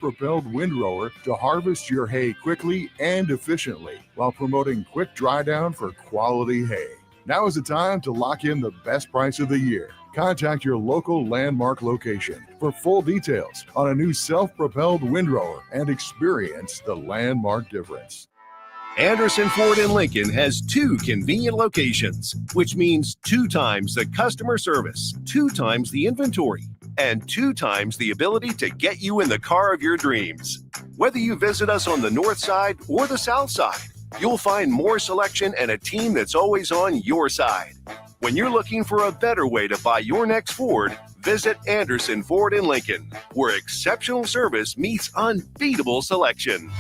propelled windrower to harvest your hay quickly and efficiently while promoting quick dry down for quality hay. Now is the time to lock in the best price of the year. Contact your local Landmark location for full details on a new self-propelled windrower and experience the Landmark difference. Anderson Ford in Lincoln has 2 convenient locations, which means 2 times the customer service, 2 times the inventory, and 2 times the ability to get you in the car of your dreams. Whether you visit us on the north side or the south side, you'll find more selection and a team that's always on your side. When you're looking for a better way to buy your next Ford, visit Anderson Ford in Lincoln, where exceptional service meets unbeatable selection.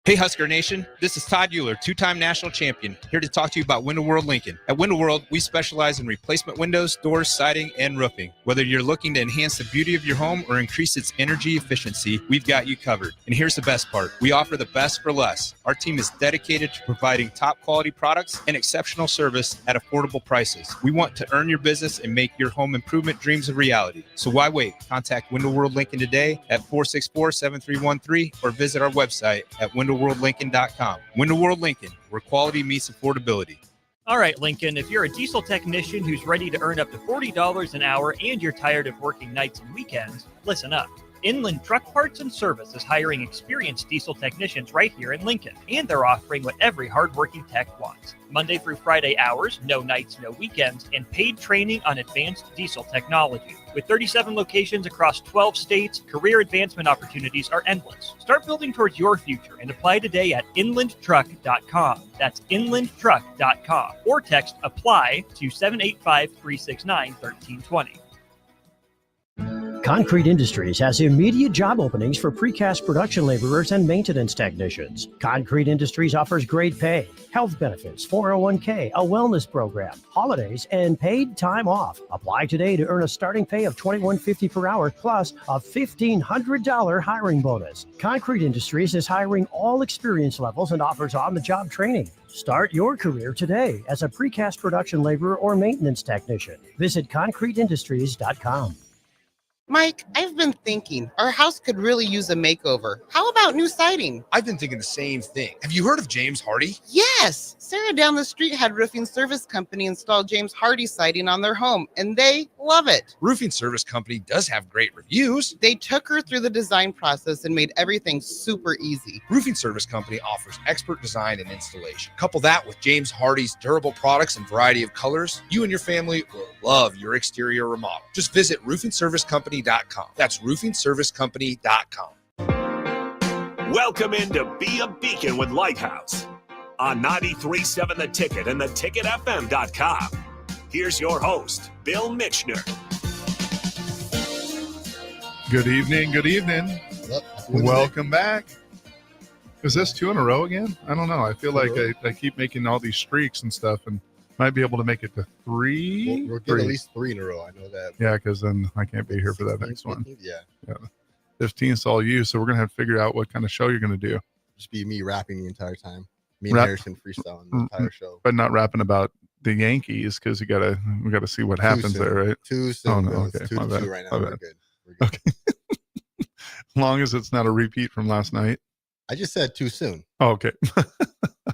Hey Husker Nation, this is Todd Euler, 2-time national champion, here to talk to you about Window World Lincoln. At Window World, we specialize in replacement windows, doors, siding, and roofing. Whether you're looking to enhance the beauty of your home or increase its energy efficiency, we've got you covered. And here's the best part. We offer the best for less. Our team is dedicated to providing top quality products and exceptional service at affordable prices. We want to earn your business and make your home improvement dreams a reality. So why wait? Contact Window World Lincoln today at 464-7313 or visit our website at windowworldlincoln.com. Window World Lincoln, where quality meets affordability. All right, Lincoln, if you're a diesel technician who's ready to earn up to $40 an hour and you're tired of working nights and weekends, listen up. Inland Truck Parts and Service is hiring experienced diesel technicians right here in Lincoln, and they're offering what every hardworking tech wants. Monday through Friday hours, no nights, no weekends, and paid training on advanced diesel technology. With 37 locations across 12 states, career advancement opportunities are endless. Start building towards your future and apply today at inlandtruck.com. That's inlandtruck.com. Or text APPLY to 785-369-1320. Concrete Industries has immediate job openings for precast production laborers and maintenance technicians. Concrete Industries offers great pay, health benefits, 401k, a wellness program, holidays, and paid time off. Apply today to earn a starting pay of $21.50 per hour plus a $1,500 hiring bonus. Concrete Industries is hiring all experience levels and offers on-the-job training. Start your career today as a precast production laborer or maintenance technician. Visit concreteindustries.com. Mike, I've been thinking our house could really use a makeover. How about new siding? I've been thinking the same thing. Have you heard of James Hardy? Yes. Sarah down the street had Roofing Service Company install James Hardy siding on their home, and they love it. Roofing Service Company does have great reviews. They took her through the design process and made everything super easy. Roofing Service Company offers expert design and installation. Couple that with James Hardy's durable products and variety of colors, you and your family will love your exterior remodel. Just visit roofingservicecompany.com. That's roofingservicecompany.com. Welcome in to Be a Beacon with Lighthouse on 93.7 The Ticket and theticketfm.com. Here's your host, Bill Mitchner. Good evening. Good evening. Welcome back. Is this 2 in a row again? I don't know. I feel like I keep making all these streaks and stuff, and might be able to make it to 3. We'll get at least 3 in a row. I know that. Yeah, because then I can't be here for that next one. Yeah. 15th's all you, so we're going to have to figure out what kind of show you're going to do. Just be me rapping the entire time. Me and Harrison freestyling the entire show. But not rapping about the Yankees, because we gotta see what happens there, right? Too soon. Oh, no, okay. 2-2 right now. We're good. Okay. As long as it's not a repeat from last night. I just said too soon. Oh, okay. I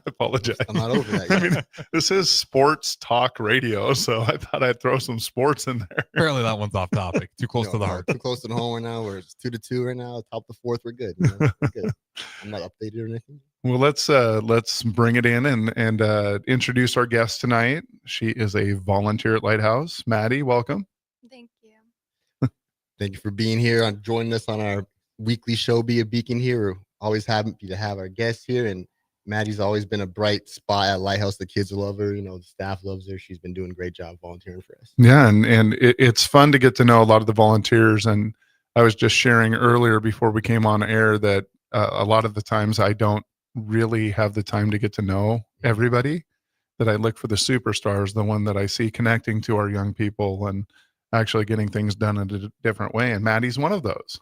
apologize. I'm not over that yet. I mean, this is sports talk radio, so I thought I'd throw some sports in there. Apparently that one's off topic. Too close to the heart. Too close to the home right now. We're 2-2 right now. Top the 4th, we're good. We're good. I'm not updated or anything. Well, let's bring it in and introduce our guest tonight. She is a volunteer at Lighthouse. Maddie, welcome. Thank you. Thank you for being here and joining us on our weekly show, Be a Beacon here. We're always happy to have our guests here, and Maddie's always been a bright spot at Lighthouse. The kids love her. The staff loves her. She's been doing a great job volunteering for us. Yeah, and it's fun to get to know a lot of the volunteers. And I was just sharing earlier before we came on air that a lot of the times I don't really have the time to get to know everybody, that I look for the superstars, the one that I see connecting to our young people and actually getting things done in a different way. And Maddie's one of those.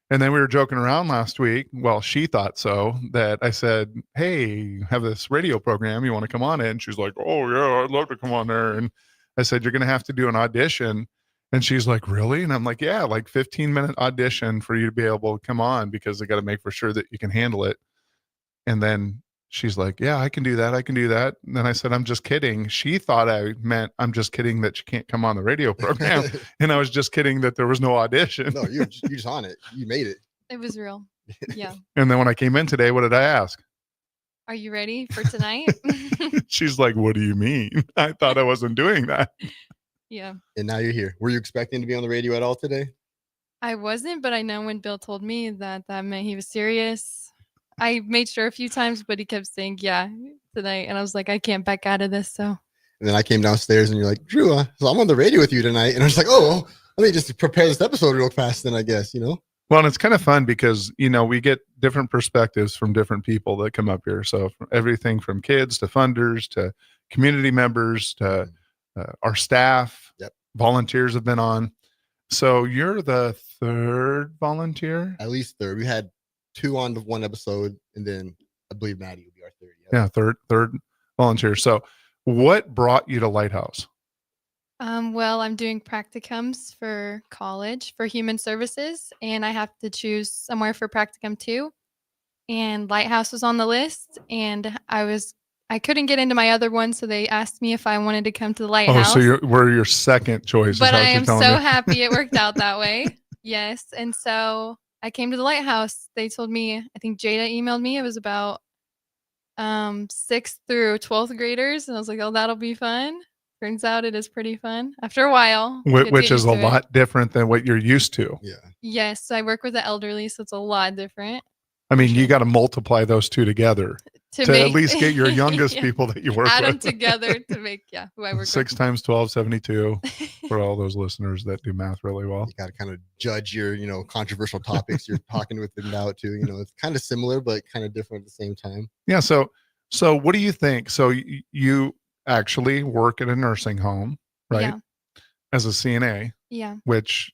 And then we were joking around last week. Well, she thought so, that I said, hey, you have this radio program. You want to come on it? And she's like, oh, yeah, I'd love to come on there. And I said, you're going to have to do an audition. And she's like, really? And I'm like, yeah, like 15-minute audition for you to be able to come on because they got to make for sure that you can handle it. And then she's like, yeah, I can do that. I can do that. And then I said, I'm just kidding. She thought I meant I'm just kidding that she can't come on the radio program. And I was just kidding that there was no audition. No, you're just on it. You made it. It was real. Yeah. And then when I came in today, what did I ask? Are you ready for tonight? She's like, what do you mean? I thought I wasn't doing that. Yeah. And now you're here. Were you expecting to be on the radio at all today? I wasn't, but I know when Bill told me that meant he was serious. I made sure a few times, but he kept saying, yeah, tonight. And I was like, I can't back out of this. So. And then I came downstairs and you're like, Drew, so I'm on the radio with you tonight. And I was like, oh, let me just prepare this episode real fast then, I guess, Well, and it's kind of fun because, we get different perspectives from different people that come up here. So everything from kids to funders to community members to our staff, volunteers have been on. So you're the third volunteer? At least third. We had 2 on the one episode, and then I believe Maddie will be our third. Yeah, third volunteer. So what brought you to Lighthouse? Well, I'm doing practicums for college for human services, and I have to choose somewhere for practicum too. And Lighthouse was on the list, and I couldn't get into my other one, so they asked me if I wanted to come to the Lighthouse. Oh, so we're your second choice. But I am so happy it worked out that way. Yes, and so I came to the Lighthouse. They told me, I think Jada emailed me. It was about 6th through 12th graders, and I was like, oh, that'll be fun. Turns out it is pretty fun after a while. Which is a lot different than what you're used to. Yeah. Yes, I work with the elderly, so it's a lot different. I mean, you got to multiply those two together to at least get your youngest people that you work Add with. them together to make, who I work 6 with. times 12, 72 for all those listeners that do math really well. You got to kind of judge your, controversial topics you're talking with them about too. It's kind of similar, but kind of different at the same time. Yeah. So what do you think? So you actually work at a nursing home, right? Yeah. As a CNA. Yeah. Which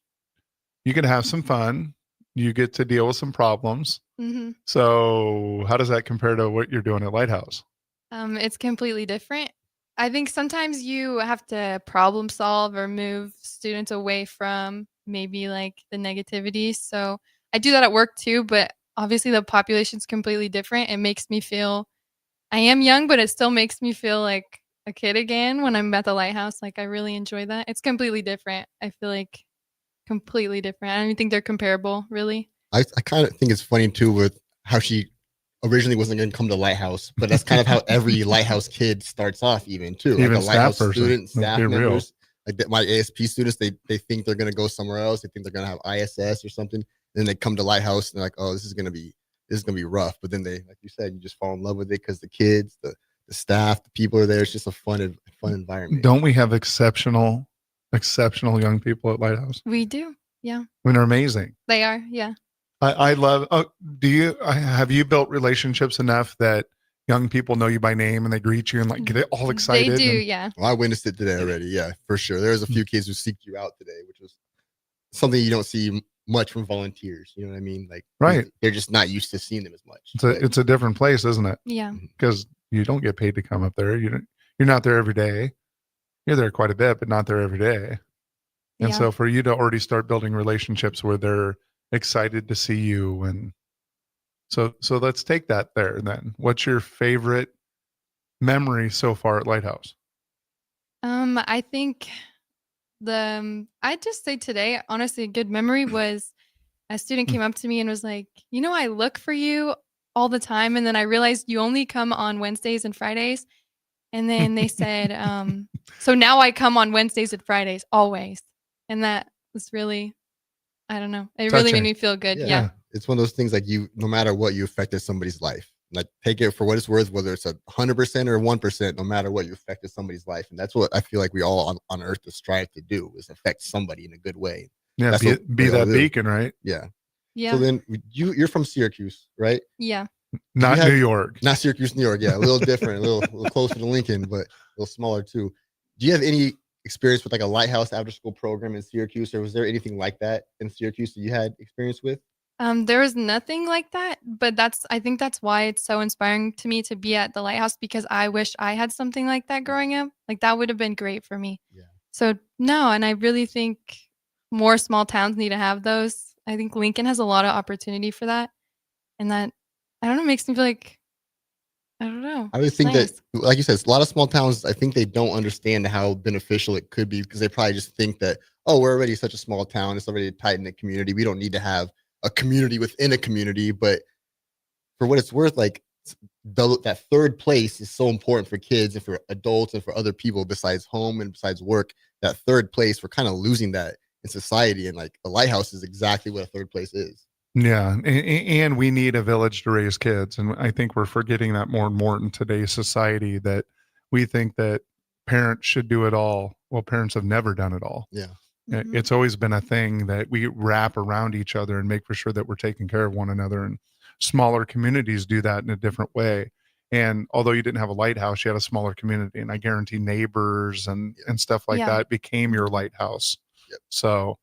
you can have some fun. You get to deal with some problems. Mm-hmm. So how does that compare to what you're doing at Lighthouse? It's completely different. I think sometimes you have to problem solve or move students away from maybe like the negativity. So I do that at work too, but obviously the population's completely different. It makes me feel, I am young, but it still makes me feel like a kid again when I'm at the Lighthouse. Like I really enjoy that. It's completely different. I feel like completely different. I don't even think they're comparable, really. I kind of think it's funny too with how she originally wasn't going to come to Lighthouse, but that's kind of how every Lighthouse kid starts off, even too. Even like a Lighthouse staff student, person. staff Let's be real. members, like my ASP students, they think they're going to go somewhere else. They think they're going to have ISS or something. Then they come to Lighthouse and they're like, oh, this is going to be rough. But then they, like you said, you just fall in love with it because the kids, the staff, the people are there. It's just a fun environment. Don't we have exceptional young people at Lighthouse? We do. Yeah. I mean, they're amazing. They are. Yeah. I love, have you built relationships enough that young people know you by name and they greet you and like get all excited? They do. Yeah. Well, I witnessed it today already. Yeah, for sure. There's a few kids who seeked you out today, which was something you don't see much from volunteers. You know what I mean? Like, right. They're just not used to seeing them as much. It's a different place, isn't it? Yeah. Because you don't get paid to come up there. You're not there every day. You're there quite a bit, but not there every day. And so for you to already start building relationships where they're excited to see you. And so let's take that there then. What's your favorite memory so far at Lighthouse? I think I'd just say today, honestly, a good memory was a student came up to me and was like, I look for you all the time. And then I realized you only come on Wednesdays and Fridays. And then they said, so now I come on Wednesdays and Fridays always. And that was really, I don't know. It really made me feel good. Yeah. It's one of those things like no matter what, you affected somebody's life. Like take it for what it's worth, whether it's 100% or 1%, no matter what, you affected somebody's life. And that's what I feel like we all on earth to strive to do, is affect somebody in a good way. Yeah. Be that beacon, right? Yeah. Yeah. So then you're from Syracuse, right? Yeah. Not New York. Not Syracuse, New York. Yeah. A little different, a little closer to Lincoln, but a little smaller too. Do you have any experience with like a Lighthouse after school program in Syracuse, or was there anything like that in Syracuse that you had experience with? There was nothing like that, but I think that's why it's so inspiring to me to be at the Lighthouse, because I wish I had something like that growing up. Like that would have been great for me. Yeah. So no, and I really think more small towns need to have those. I think Lincoln has a lot of opportunity for that. And that, I don't know, makes me feel like, I don't know. I would It's think that, nice. like you said, a lot of small towns, I think they don't understand how beneficial it could be because they probably just think that, oh, we're already such a small town. It's already a tight knit community. We don't need to have a community within a community. But for what it's worth, like that third place is so important for kids and for adults and for other people besides home and besides work. That third place, we're kind of losing that in society. And like a lighthouse is exactly what a third place is. Yeah, and we need a village to raise kids, and I think we're forgetting that more and more in today's society. That we think that parents should do it all. Well, parents have never done it all. Yeah, It's always been a thing that we wrap around each other and make for sure that we're taking care of one another. And smaller communities do that in a different way. And although you didn't have a lighthouse, you had a smaller community, and I guarantee neighbors and stuff like Yeah. that became your lighthouse. Yep. So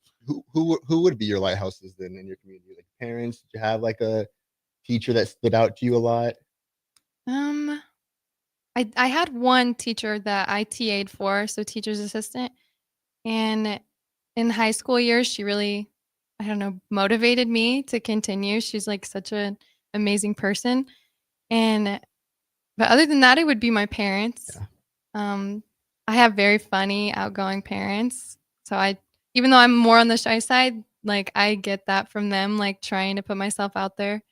Who would be your lighthouses then in your community? Like parents? Did you have like a teacher that stood out to you a lot? Um, I had one teacher that I TA'd for, so teacher's assistant. And in high school years, she really, I don't know, motivated me to continue. She's like such an amazing person. And but other than that, it would be my parents. Yeah. I have very funny, outgoing parents. So even though I'm more on the shy side, like I get that from them, like trying to put myself out there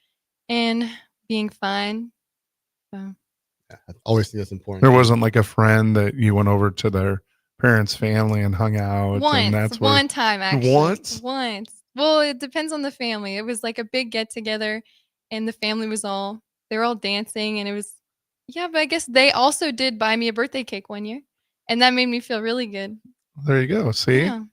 and being fun. So Yeah, I always think that's important. there wasn't like a friend that you went over to their parents' family and hung out. And that's where, one time actually. Once? Once. Well, it depends on the family. It was like a big get together and the family they were all dancing and it was, yeah, but I guess they also did buy me a birthday cake one year. And that made me feel really good. There you go. See? Yeah.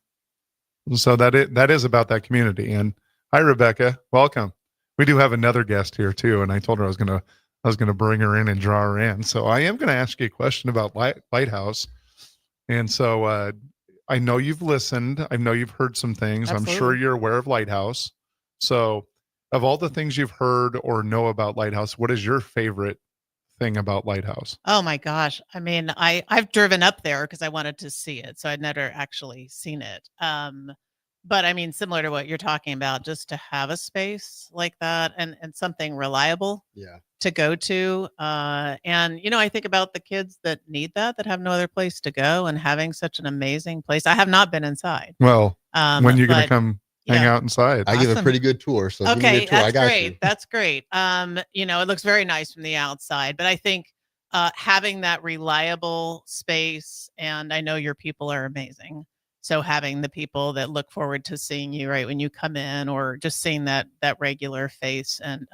So that is about that community. And hi, Rebecca. Welcome. We do have another guest here too. And I told her I was gonna bring her in and draw her in. So I am gonna ask you a question about Lighthouse. And so I know you've listened. I know you've heard some things. Absolutely. I'm sure you're aware of Lighthouse. So of all the things you've heard or know about Lighthouse, what is your favorite thing about Lighthouse? Oh my gosh. I mean, I've driven up there because I wanted to see it. So I'd never actually seen it. But I mean, similar to what you're talking about, just to have a space like that and something reliable Yeah. to go to. And, I think about the kids that need that have no other place to go and having such an amazing place. I have not been inside. Well, when you're going to but come hang out inside? I give a Awesome. pretty good tour. So give me Okay, a tour. I that's got great. you. That's great. It looks very nice from the outside, but I think having that reliable space, and I know your people are amazing. So having the people that look forward to seeing you right when you come in, or just seeing that regular face. And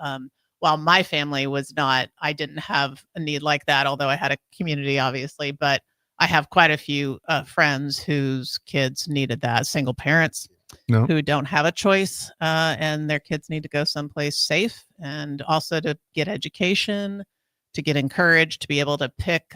while my family was not, I didn't have a need like that, although I had a community, obviously, but I have quite a few friends whose kids needed that, single parents. No. Who don't have a choice and their kids need to go someplace safe and also to get education, to get encouraged, to be able to pick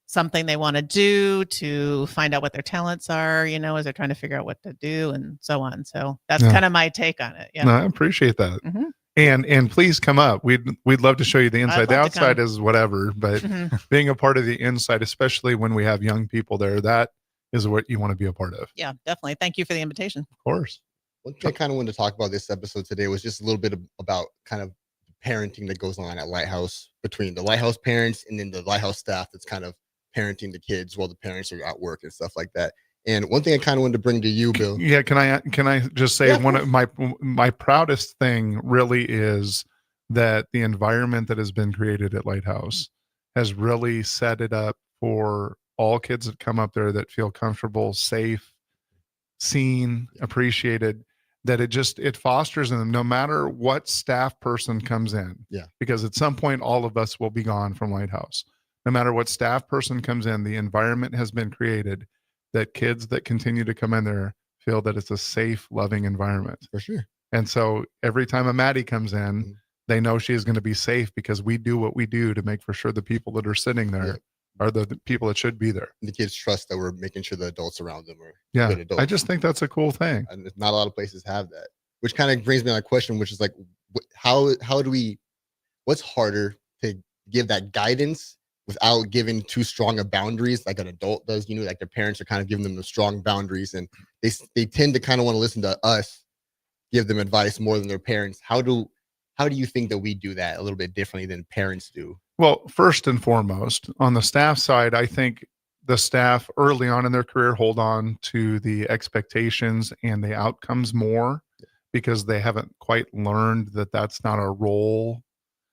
something they want to do, to find out what their talents are, as they're trying to figure out what to do and so on. So that's kind of my take on it. Yeah. No, I appreciate that. Mhm. And please come up. We'd love to show you the inside. The love to outside come. is whatever, but being a part of the inside, especially when we have young people there, that is what you want to be a part of. Yeah, definitely. Thank you for the invitation. Of course. One thing I kind of wanted to talk about this episode today was just a little bit about kind of parenting that goes on at Lighthouse between the Lighthouse parents and then the Lighthouse staff that's kind of parenting the kids while the parents are at work and stuff like that. And one thing I kind of wanted to bring to you, Bill. Yeah, can I just say one of my proudest thing really is that the environment that has been created at Lighthouse has really set it up for all kids that come up there that feel comfortable, safe, seen, appreciated, that it fosters in them no matter what staff person comes in. Yeah. Because at some point, all of us will be gone from Lighthouse. No matter what staff person comes in, the environment has been created that kids that continue to come in there feel that it's a safe, loving environment. For sure. And so every time a Maddie comes in, they know she is going to be safe because we do what we do to make for sure the people that are sitting there are the people that should be there. And the kids trust that we're making sure the adults around them are Yeah, good adults. I just think that's a cool thing. And not a lot of places have that, which kind of brings me to my question, which is like, how do we, what's harder to give that guidance without giving too strong of boundaries like an adult does. Like their parents are kind of giving them the strong boundaries, and they tend to kind of want to listen to us give them advice more than their parents. How do you think that we do that a little bit differently than parents do? Well, first and foremost, on the staff side, I think the staff early on in their career hold on to the expectations and the outcomes more because they haven't quite learned that that's not our role.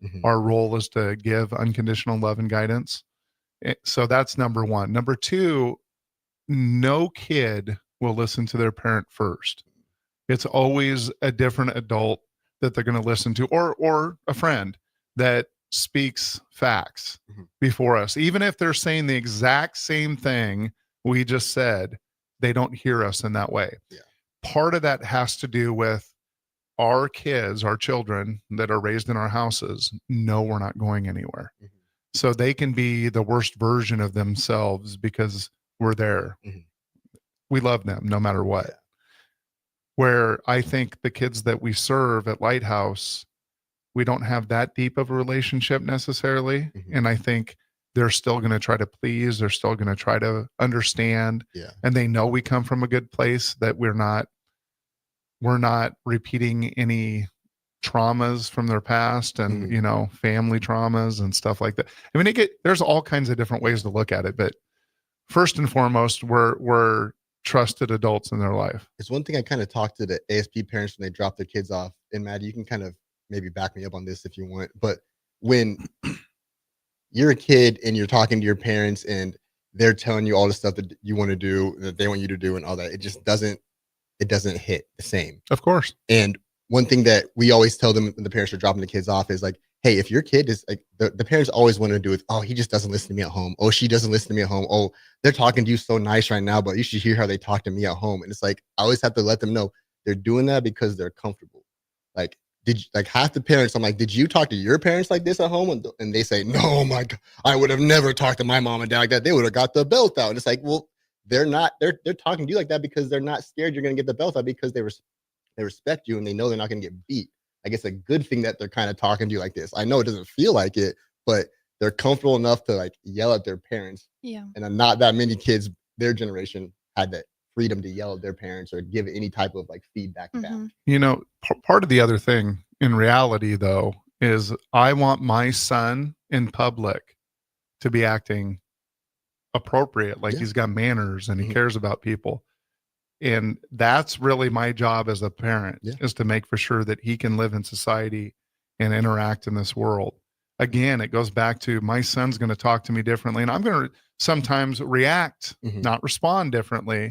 Mhm. Our role is to give unconditional love and guidance. So that's number one. Number two, no kid will listen to their parent first. It's always a different adult that they're going to listen to, or a friend that speaks facts before us. Even if they're saying the exact same thing we just said, they don't hear us in that way. Yeah. Part of that has to do with our kids, our children that are raised in our houses know we're not going anywhere. So they can be the worst version of themselves because we're there. We love them no matter what. Yeah. Where I think the kids that we serve at Lighthouse, we don't have that deep of a relationship necessarily. And I think they're still going to try to please. They're still going to try to understand. Yeah. And they know we come from a good place, that we're not repeating any traumas from their past and, family traumas and stuff like that. I mean, there's all kinds of different ways to look at it, but first and foremost, we're trusted adults in their life. It's one thing I kind of talk to the ASP parents when they drop their kids off. And Maddie, you can kind of maybe back me up on this if you want. But when you're a kid and you're talking to your parents and they're telling you all the stuff that you want to do, that they want you to do and all that, it just doesn't hit the same. Of course. And one thing that we always tell them when the parents are dropping the kids off is like, hey, if your kid is like, the parents always want to do is, oh, he just doesn't listen to me at home. Oh, she doesn't listen to me at home. Oh, they're talking to you so nice right now, but you should hear how they talk to me at home. And it's like, I always have to let them know they're doing that because they're comfortable. Like, half the parents, I'm like, did you talk to your parents like this at home? And they say, no, my God, I would have never talked to my mom and dad like that. They would have got the belt out. And it's like, well, they're talking to you like that because they're not scared you're going to get the belt out, because they respect you and they know they're not going to get beat. I guess a good thing that they're kind of talking to you like this. I know it doesn't feel like it, but they're comfortable enough to like yell at their parents. Yeah. And not that many kids, their generation, had that freedom to yell at their parents or give any type of like feedback back. Part of the other thing in reality, though, is I want my son in public to be acting appropriate, like he's got manners and he cares about people. And that's really my job as a parent, is to make for sure that he can live in society and interact in this world. Again, it goes back to my son's going to talk to me differently, and I'm going to sometimes react, not respond differently,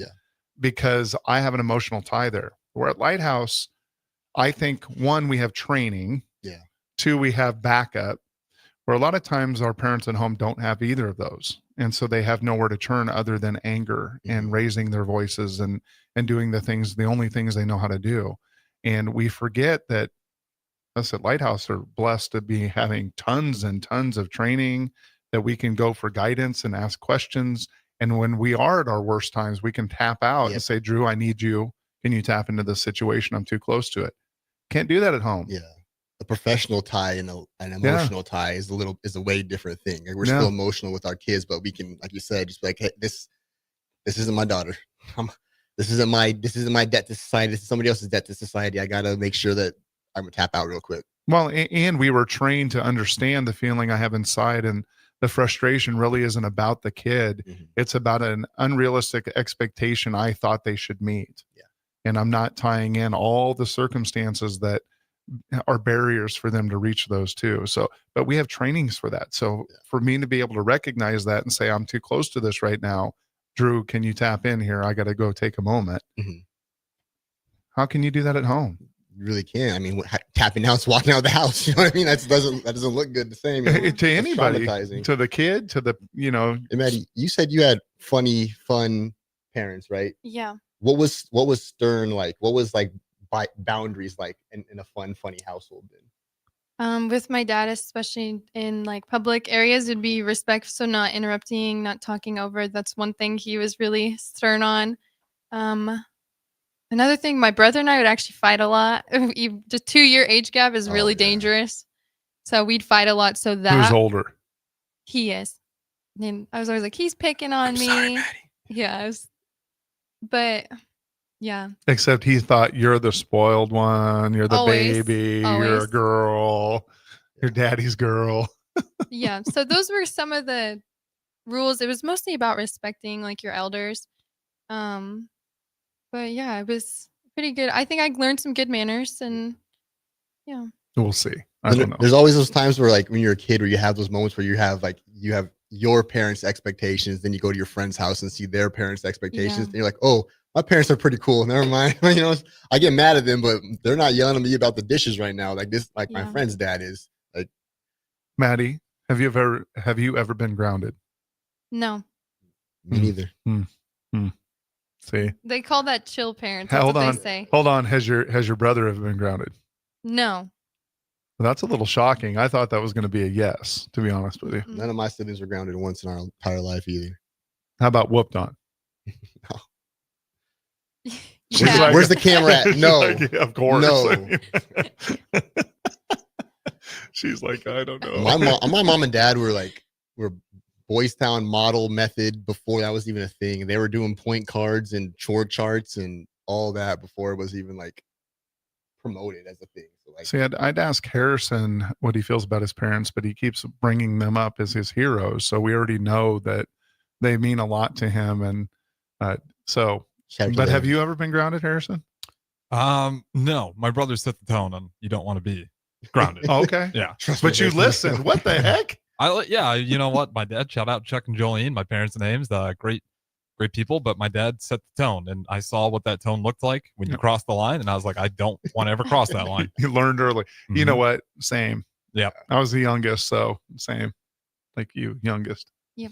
because I have an emotional tie there. We're at Lighthouse. I think, one, we have training. Yeah. Two, we have backup, where a lot of times our parents at home don't have either of those. And so they have nowhere to turn other than anger and raising their voices and doing the only things they know how to do. And we forget that us at Lighthouse are blessed to be having tons and tons of training that we can go for guidance and ask questions. And when we are at our worst times, we can tap out and say, Drew, I need you. Can you tap into this situation? I'm too close to it. Can't do that at home. Yeah. A professional tie and an emotional tie is a way different thing. Like, we're still emotional with our kids, but we can, like you said, just be like, hey, this isn't my daughter. This isn't my debt to society. This is somebody else's debt to society. I got to make sure that I'm going to tap out real quick. Well, and we were trained to understand the feeling I have inside, and the frustration really isn't about the kid. It's about an unrealistic expectation I thought they should meet. Yeah. And I'm not tying in all the circumstances that are barriers for them to reach those too. So, but we have trainings for that. So for me to be able to recognize that and say, I'm too close to this right now, Drew, can you tap in here? I got to go take a moment. How can you do that at home? You really can't. I mean, tapping out is walking out of the house. You know what I mean? That doesn't look good the same. To anybody, to the kid, to the, Hey, Maddie, you said you had funny, fun parents, right? Yeah. What was stern like? What was like boundaries like in a fun, funny household then? With my dad, especially in like public areas, it'd be respect. So not interrupting, not talking over. That's one thing he was really stern on. Another thing, my brother and I would actually fight a lot. The 2-year age gap is really dangerous. So we'd fight a lot. So that who's older? He is. And I was always like, he's picking on me. Sorry, Maddie. Yeah. But yeah. Except he thought you're the spoiled one. You're the Always. baby. You're Always. a girl. You're daddy's girl. Yeah. So those were some of the rules. It was mostly about respecting like your elders. But yeah, it was pretty good. I think I learned some good manners and yeah. We'll see. I don't know. There's always those times where like when you're a kid where you have those moments where you have your parents' expectations, then you go to your friend's house and see their parents' expectations, Yeah. and you're like, oh, my parents are pretty cool. Never mind. You know, I get mad at them, but they're not yelling at me about the dishes right now. Like this, like my Yeah. friend's dad is. Like, Maddie, have you ever been grounded? No. me neither. See, They call that chill parents. That's hold what on. they say. Hold on. Has your brother ever been grounded? No. That's a little shocking. I thought that was going to be a yes, to be honest with you. None of my siblings were grounded once in our entire life either. How about whooped on? Yeah. Where's the camera at? She's No. like, of course. No. She's like, I don't know. My mom and dad were Boys Town model method before that was even a thing. They were doing point cards and chore charts and all that before it was even like promoted as a thing. So like, See, I'd ask Harrison what he feels about his parents, but he keeps bringing them up as his heroes. So we already know that they mean a lot to him. And but have you ever been grounded, Harrison? No, my brother set the tone and you don't want to be grounded. Oh, okay. Yeah. But you listened. What the heck? Yeah, you know what? My dad, shout out Chuck and Jolene, my parents' names, great people, but my dad set the tone and I saw what that tone looked like when you crossed the line and I was like, I don't want to ever cross that line. You learned early. You know what? Same. Yeah. I was the youngest, so same. Like you, youngest. Yep.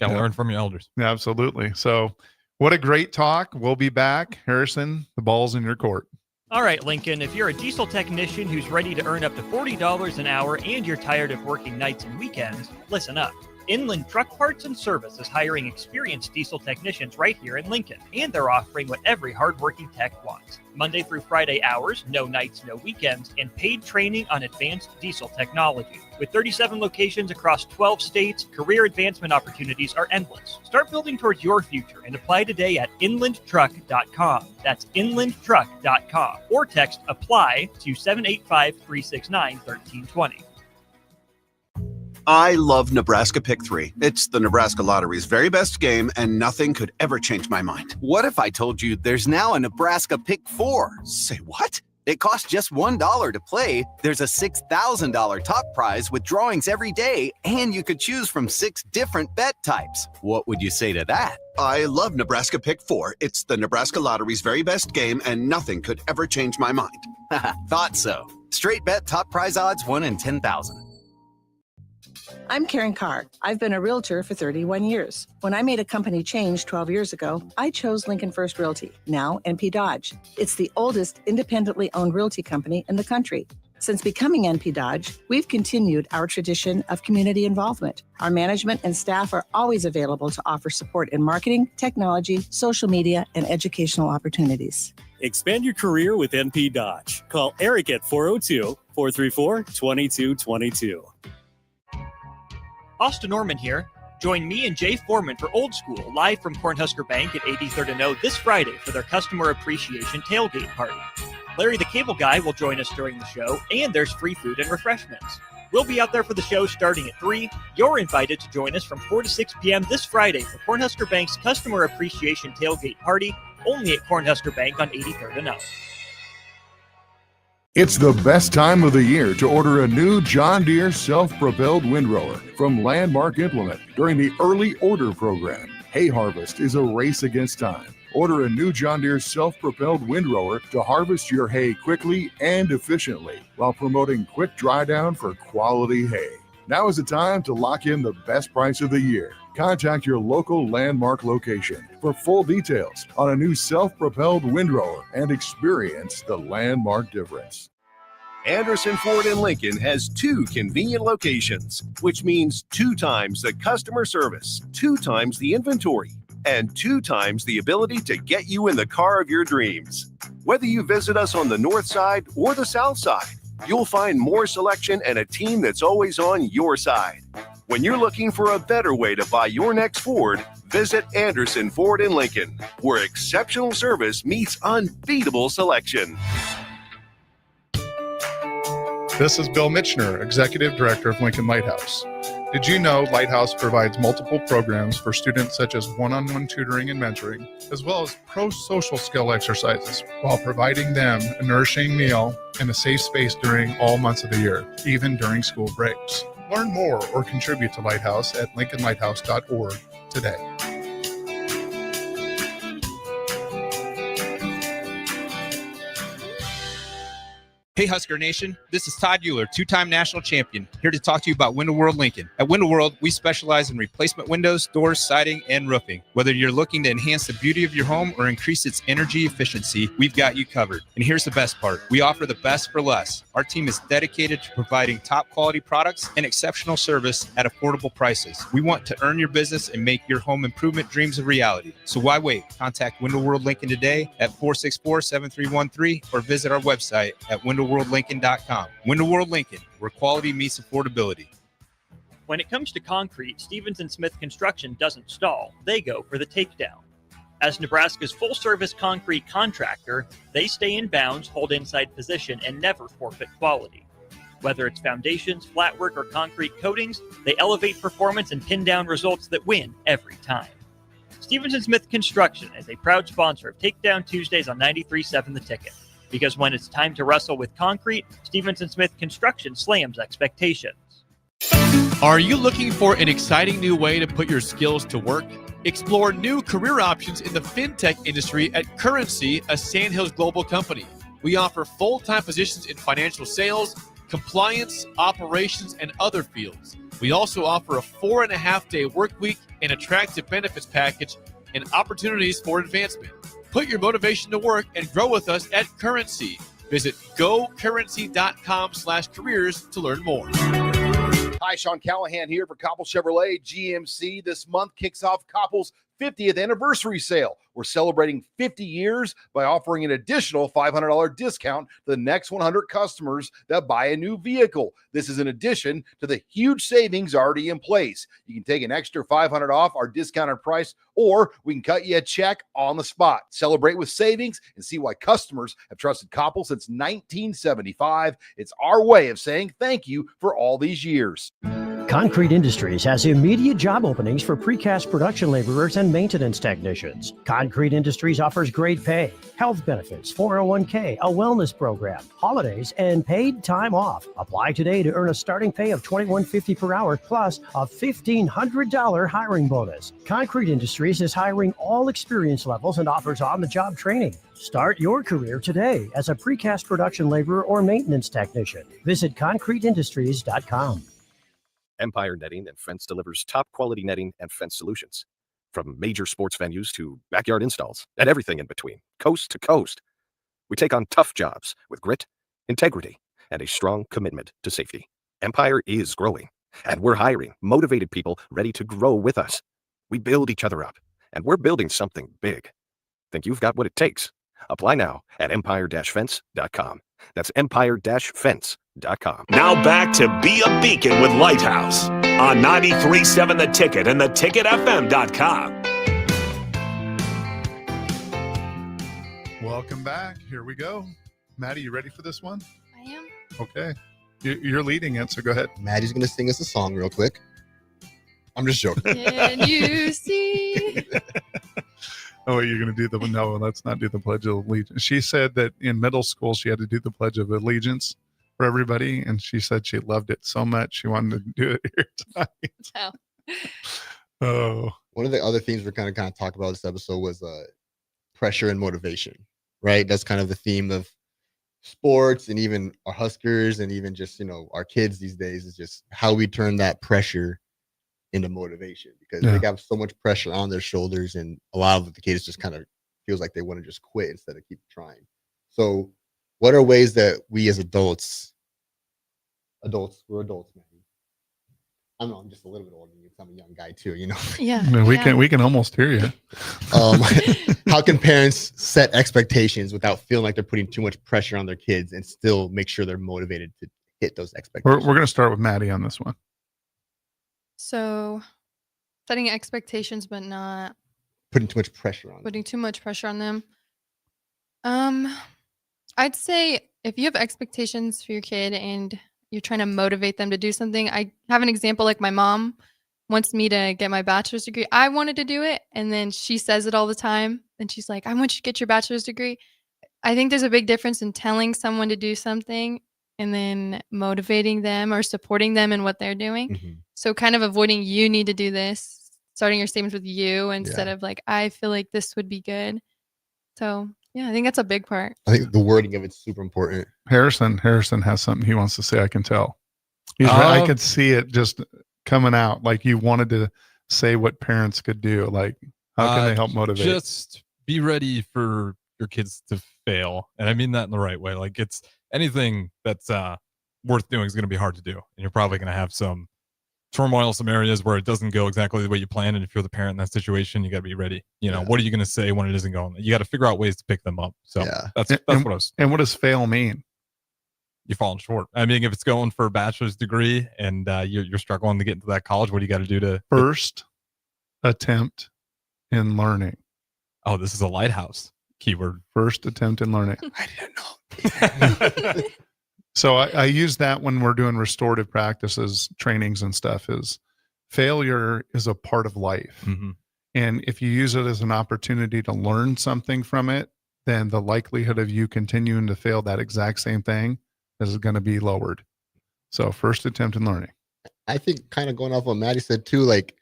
Gotta learn from your elders. Yeah, absolutely. So what a great talk. We'll be back. Harrison, the ball's in your court. All right, Lincoln, if you're a diesel technician who's ready to earn up to $40 an hour and you're tired of working nights and weekends, listen up. Inland Truck Parts and Service is hiring experienced diesel technicians right here in Lincoln, and they're offering what every hardworking tech wants. Monday through Friday hours, no nights, no weekends, and paid training on advanced diesel technology. With 37 locations across 12 states, career advancement opportunities are endless. Start building towards your future and apply today at inlandtruck.com. That's inlandtruck.com. Or text APPLY to 785-369-1320. I love Nebraska Pick 3. It's the Nebraska Lottery's very best game, and nothing could ever change my mind. What if I told you there's now a Nebraska Pick 4? Say what? It costs just $1 to play. There's a $6,000 top prize with drawings every day, and you could choose from 6 different bet types. What would you say to that? I love Nebraska Pick 4. It's the Nebraska Lottery's very best game, and nothing could ever change my mind. Thought so. Straight bet top prize odds 1 in 10,000. I'm Karen Carr. I've been a realtor for 31 years. When I made a company change 12 years ago, I chose Lincoln First Realty, now NP Dodge. It's the oldest independently owned realty company in the country. Since becoming NP Dodge, we've continued our tradition of community involvement. Our management and staff are always available to offer support in marketing, technology, social media, and educational opportunities. Expand your career with NP Dodge. Call Eric at 402-434-2222. Austin Norman here. Join me and Jay Foreman for Old School, live from Cornhusker Bank at 83rd and O this Friday for their Customer Appreciation Tailgate Party. Larry the Cable Guy will join us during the show, and there's free food and refreshments. We'll be out there for the show starting at 3. You're invited to join us from 4 to 6 p.m. this Friday for Cornhusker Bank's Customer Appreciation Tailgate Party, only at Cornhusker Bank on 83rd and O. It's the best time of the year to order a new John Deere self-propelled windrower from Landmark Implement during the early order program. Hay harvest is a race against time. Order a new John Deere self-propelled windrower to harvest your hay quickly and efficiently while promoting quick dry down for quality hay. Now is the time to lock in the best price of the year. Contact your local Landmark location for full details on a new self-propelled windrower and experience the Landmark difference. Anderson Ford in Lincoln has 2 convenient locations, which means 2 times the customer service, 2 times the inventory, and 2 times the ability to get you in the car of your dreams. Whether you visit us on the north side or the south side, you'll find more selection and a team that's always on your side. When you're looking for a better way to buy your next Ford, visit Anderson Ford in Lincoln, where exceptional service meets unbeatable selection. This is Bill Mitchner, Executive Director of Lincoln Lighthouse. Did you know Lighthouse provides multiple programs for students such as one-on-one tutoring and mentoring, as well as pro-social skill exercises, while providing them a nourishing meal and a safe space during all months of the year, even during school breaks? Learn more or contribute to Lighthouse at lincolnlighthouse.org today. Hey Husker Nation, this is Todd Euler, two-time national champion, here to talk to you about Window World Lincoln. At Window World, we specialize in replacement windows, doors, siding, and roofing. Whether you're looking to enhance the beauty of your home or increase its energy efficiency, we've got you covered. And here's the best part. We offer the best for less. Our team is dedicated to providing top quality products and exceptional service at affordable prices. We want to earn your business and make your home improvement dreams a reality. So why wait? Contact Window World Lincoln today at 464-7313 or visit our website at windowworldlincoln.com. Window World Lincoln, where quality meets affordability. When it comes to concrete, Stevens & Smith Construction doesn't stall. They go for the takedown. As Nebraska's full-service concrete contractor, they stay in bounds, hold inside position, and never forfeit quality. Whether it's foundations, flatwork, or concrete coatings, they elevate performance and pin down results that win every time. Stevens & Smith Construction is a proud sponsor of Takedown Tuesdays on 93.7 The Ticket. Because when it's time to wrestle with concrete, Stevens & Smith Construction slams expectations. Are you looking for an exciting new way to put your skills to work? Explore new career options in the fintech industry at Currency, a Sandhills global company. We offer full-time positions in financial sales, compliance, operations, and other fields. We also offer a 4.5-day work week, an attractive benefits package, and opportunities for advancement. Put your motivation to work and grow with us at Currency. Visit gocurrency.com/careers to learn more. Hi, Sean Callahan here for Koppel Chevrolet GMC. This month kicks off Koppel's 50th anniversary sale. We're celebrating 50 years by offering an additional $500 discount to the next 100 customers that buy a new vehicle. This is in addition to the huge savings already in place. You can take an extra $500 off our discounted price, or we can cut you a check on the spot. Celebrate with savings and see why customers have trusted Koppel since 1975. It's our way of saying thank you for all these years. Concrete Industries has immediate job openings for precast production laborers and maintenance technicians. Concrete Industries offers great pay, health benefits, 401k, a wellness program, holidays, and paid time off. Apply today to earn a starting pay of $21.50 per hour plus a $1,500 hiring bonus. Concrete Industries is hiring all experience levels and offers on-the-job training. Start your career today as a precast production laborer or maintenance technician. Visit concreteindustries.com. Empire Netting and Fence delivers top quality netting and fence solutions. From major sports venues to backyard installs and everything in between, coast to coast. We take on tough jobs with grit, integrity, and a strong commitment to safety. Empire is growing, and we're hiring motivated people ready to grow with us. We build each other up, and we're building something big. Think you've got what it takes? Apply now at empire-fence.com. That's empire-fence.com. Now back to Be a Beacon with Lighthouse on 93.7 The Ticket and theticketfm.com. Welcome back. Here we go. Maddie, you ready for this one? I am. Okay. You're leading it, so go ahead. Maddie's going to sing us a song real quick. I'm just joking. Can you see? Oh, you're going to do the, no, let's not do the Pledge of Allegiance. She said that in middle school, she had to do the Pledge of Allegiance for everybody. And she said she loved it so much. She wanted to do it here tonight. Oh. One of the other things we're kind of talk about this episode was pressure and motivation, right? That's kind of the theme of sports and even our Huskers and even just, our kids these days is just how we turn that pressure into motivation, because they got so much pressure on their shoulders, and a lot of the kids just kind of feels like they want to just quit instead of keep trying. So what are ways that we as adults, we're adults, man. I don't know, I'm just a little bit older than you. I'm a young guy too, Yeah. I mean, we can almost hear you. How can parents set expectations without feeling like they're putting too much pressure on their kids and still make sure they're motivated to hit those expectations? We're going to start with Maddie on this one. So setting expectations, but not Putting too much pressure on them. putting too much pressure on them. Um, I'd say if you have expectations for your kid and you're trying to motivate them to do something, I have an example like my mom wants me to get my bachelor's degree. I wanted to do it, and then she says it all the time. And she's like, I want you to get your bachelor's degree. I think there's a big difference in telling someone to do something and then motivating them or supporting them in what they're doing. Mhm. So kind of avoiding you need to do this, starting your statements with you instead Yeah. of like, I feel like this would be good. So yeah, I think that's a big part. I think the wording of it's super important. Harrison has something he wants to say. I can tell. I could see it just coming out. Like you wanted to say what parents could do. Like how can they help motivate? Just be ready for your kids to fail. And I mean that in the right way. Like it's anything that's worth doing is going to be hard to do. And you're probably going to have some turmoil, some areas where it doesn't go exactly the way you planned. And if you're the parent in that situation, you got to be ready. What are you going to say when it isn't going? You got to figure out ways to pick them up. So that's what I was. And what does fail mean? You're falling short. I mean, if it's going for a bachelor's degree and you're struggling to get into that college, what do you got to do to First attempt in learning? Oh, this is a Lighthouse keyword. First attempt in learning. I didn't know. So I use that when we're doing restorative practices, trainings and stuff. Is failure is a part of life. Mm-hmm. And if you use it as an opportunity to learn something from it, then the likelihood of you continuing to fail that exact same thing is going to be lowered. So first attempt in learning. I think kind of going off what Maddie said too, like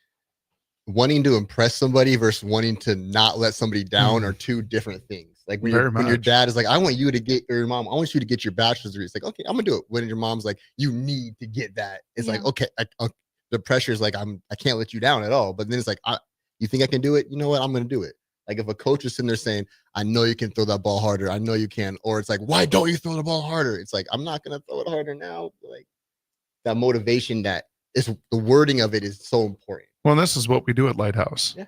wanting to impress somebody versus wanting to not let somebody down are two different things. Like when your dad is like, I want you to get, or your mom, I want you to get your bachelor's degree. It's like, okay, I'm gonna do it. When your mom's like, you need to get that. It's like, okay, the pressure is like, I can't let you down at all. But then it's like, you think I can do it? You know what? I'm gonna do it. Like if a coach is sitting there saying, I know you can throw that ball harder. I know you can. Or it's like, why don't you throw the ball harder? It's like, I'm not gonna throw it harder now. Like that motivation, that is the wording of it is so important. Well, this is what we do at Lighthouse. Yeah.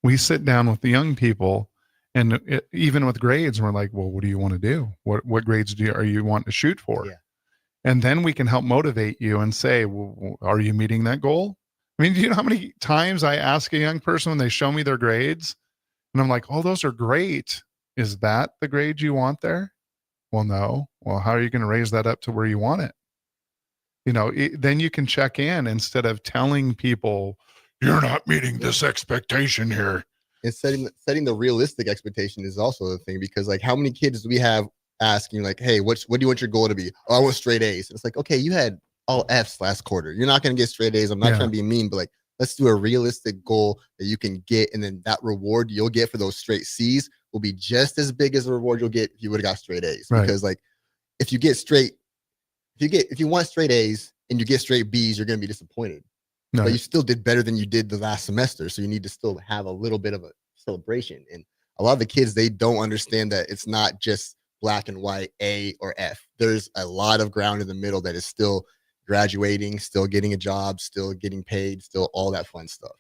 We sit down with the young people, and even with grades, we're like, well, what do you want to do? What grades are you want to shoot for? Yeah. And then we can help motivate you and say, well, are you meeting that goal? I mean, do you know how many times I ask a young person when they show me their grades and I'm like, oh, those are great. Is that the grade you want there? Well, no. Well, how are you going to raise that up to where you want it? Then you can check in instead of telling people you're not meeting this expectation here. And setting the realistic expectation is also the thing, because like how many kids do we have asking like, hey, what do you want your goal to be? Oh, I want straight A's. And it's like, okay, you had all F's last quarter. You're not going to get straight A's. I'm not trying to be mean, but like, let's do a realistic goal that you can get. And then that reward you'll get for those straight C's will be just as big as the reward you'll get if you would have got straight A's. Right. Because like, if you want straight A's and you get straight B's, you're going to be disappointed. No. But you still did better than you did the last semester. So you need to still have a little bit of a celebration. And a lot of the kids, they don't understand that it's not just black and white, A or F. There's a lot of ground in the middle that is still graduating, still getting a job, still getting paid, still all that fun stuff.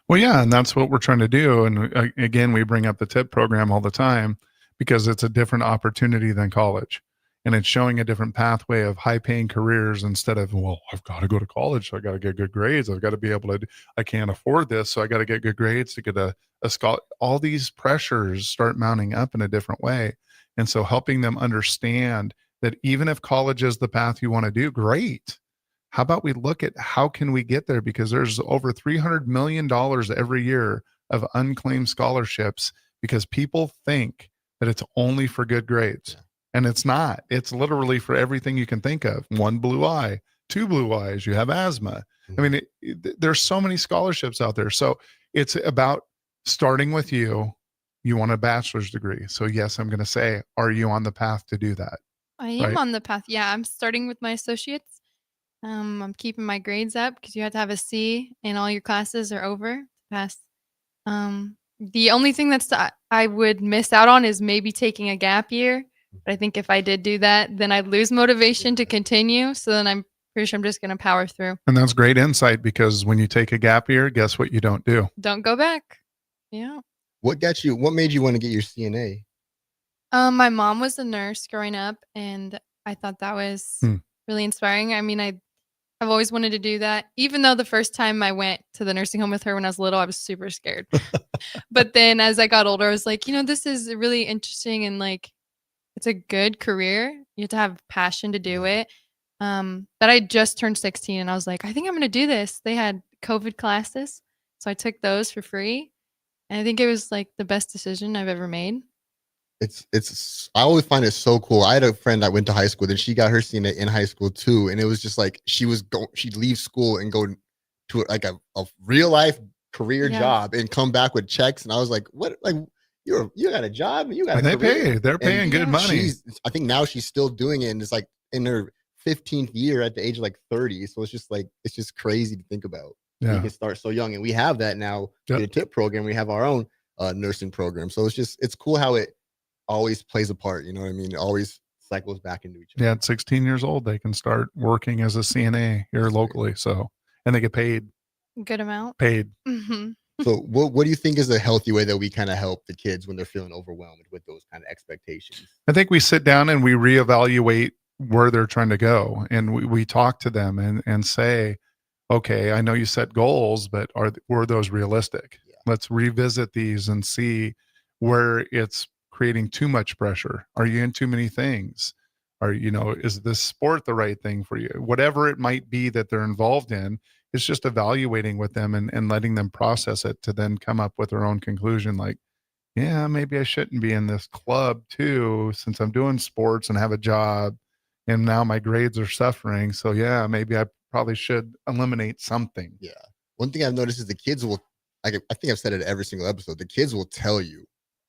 Well, yeah, and that's what we're trying to do. And again, we bring up the TIP program all the time because it's a different opportunity than college. And it's showing a different pathway of high paying careers instead of, well, I've got to go to college. So I got to get good grades. I've got to be able to, I can't afford this. So I got to get good grades to get a scholar. All these pressures start mounting up in a different way. And so helping them understand that even if college is the path you want to do, great. How about we look at how can we get there? Because there's over $300 million every year of unclaimed scholarships because people think that it's only for good grades. Yeah. And it's not. It's literally for everything you can think of. 1 blue eye, 2 blue eyes, you have asthma. I mean, there's so many scholarships out there. So it's about starting with you. You want a bachelor's degree. So yes, I'm going to say, are you on the path to do that? I am on the path. Yeah, I'm starting with my associates. I'm keeping my grades up because you have to have a C and all your classes are over to pass. The only thing I would miss out on is maybe taking a gap year. But I think if I did do that, then I'd lose motivation to continue. So then I'm pretty sure I'm just going to power through. And that's great insight because when you take a gap year, guess what you don't do? Don't go back. Yeah. What made you want to get your CNA? My mom was a nurse growing up, and I thought that was really inspiring. I mean, I've always wanted to do that. Even though the first time I went to the nursing home with her when I was little, I was super scared. But then as I got older, I was like, this is really interesting and like it's a good career. You have to have passion to do it. But I just turned 16 and I was like, I think I'm going to do this. They had COVID classes. So I took those for free. And I think it was like the best decision I've ever made. I always find it so cool. I had a friend that went to high school and she got her CNA in high school too. And it was just like, she'd leave school and go to like a real life career job and come back with checks. And I was like, what? Like you got a job and you got a career. They're paying good money. I think now she's still doing it. And it's like in her 15th year at the age of like 30. So it's just crazy to think about. Yeah. You can start so young and we have that now. The TIP program, we have our own nursing program. So it's cool how it always plays a part, you know what I mean? It always cycles back into each other. Yeah, at 16 years old, they can start working as a CNA here locally. So, and they get paid. Good amount. Paid. Mm-hmm. So what do you think is a healthy way that we kind of help the kids when they're feeling overwhelmed with those kind of expectations? I think we sit down and we reevaluate where they're trying to go. And we talk to them and say, okay, I know you set goals, but were those realistic? Yeah. Let's revisit these and see where it's creating too much pressure. Are you in too many things? Is this sport the right thing for you? Whatever it might be that they're involved in, it's just evaluating with them and letting them process it to then come up with their own conclusion. Like, yeah, maybe I shouldn't be in this club too, since I'm doing sports and have a job and now my grades are suffering. So yeah, maybe I probably should eliminate something. Yeah. One thing I've noticed is the kids will, I think I've said it every single episode, the kids will tell you